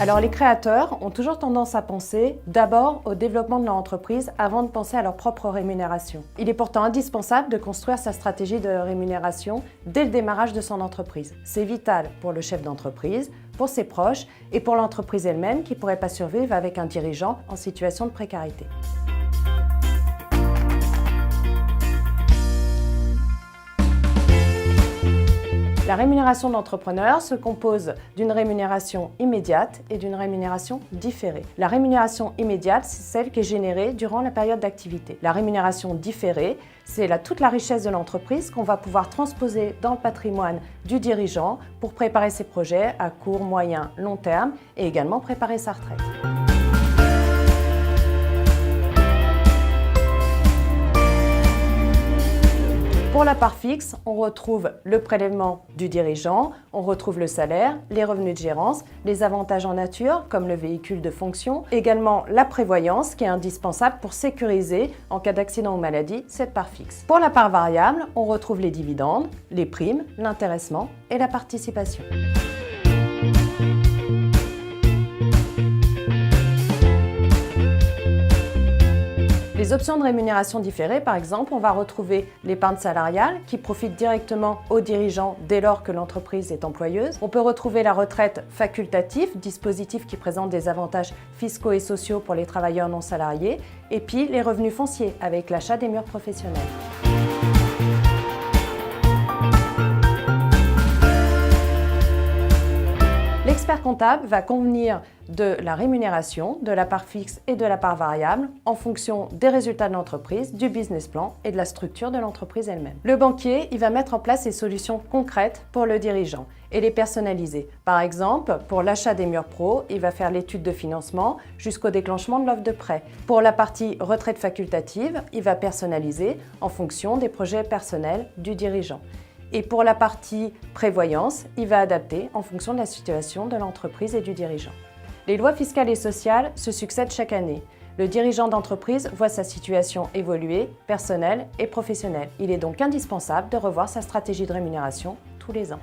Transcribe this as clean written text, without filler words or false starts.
Alors les créateurs ont toujours tendance à penser d'abord au développement de leur entreprise avant de penser à leur propre rémunération. Il est pourtant indispensable de construire sa stratégie de rémunération dès le démarrage de son entreprise. C'est vital pour le chef d'entreprise, pour ses proches et pour l'entreprise elle-même qui ne pourrait pas survivre avec un dirigeant en situation de précarité. La rémunération d'entrepreneur se compose d'une rémunération immédiate et d'une rémunération différée. La rémunération immédiate, c'est celle qui est générée durant la période d'activité. La rémunération différée, c'est toute la richesse de l'entreprise qu'on va pouvoir transposer dans le patrimoine du dirigeant pour préparer ses projets à court, moyen, long terme et également préparer sa retraite. Pour la part fixe, on retrouve le prélèvement du dirigeant, on retrouve le salaire, les revenus de gérance, les avantages en nature comme le véhicule de fonction, également la prévoyance qui est indispensable pour sécuriser en cas d'accident ou maladie cette part fixe. Pour la part variable, on retrouve les dividendes, les primes, l'intéressement et la participation. Les options de rémunération différées, par exemple, on va retrouver l'épargne salariale qui profite directement aux dirigeants dès lors que l'entreprise est employeuse. On peut retrouver la retraite facultative, dispositif qui présente des avantages fiscaux et sociaux pour les travailleurs non salariés, et puis les revenus fonciers avec l'achat des murs professionnels. L'expert comptable va convenir de la rémunération, de la part fixe et de la part variable en fonction des résultats de l'entreprise, du business plan et de la structure de l'entreprise elle-même. Le banquier, il va mettre en place des solutions concrètes pour le dirigeant et les personnaliser. Par exemple, pour l'achat des murs pro, il va faire l'étude de financement jusqu'au déclenchement de l'offre de prêt. Pour la partie retraite facultative, il va personnaliser en fonction des projets personnels du dirigeant. Et pour la partie prévoyance, il va adapter en fonction de la situation de l'entreprise et du dirigeant. Les lois fiscales et sociales se succèdent chaque année. Le dirigeant d'entreprise voit sa situation évoluer, personnelle et professionnelle. Il est donc indispensable de revoir sa stratégie de rémunération tous les ans.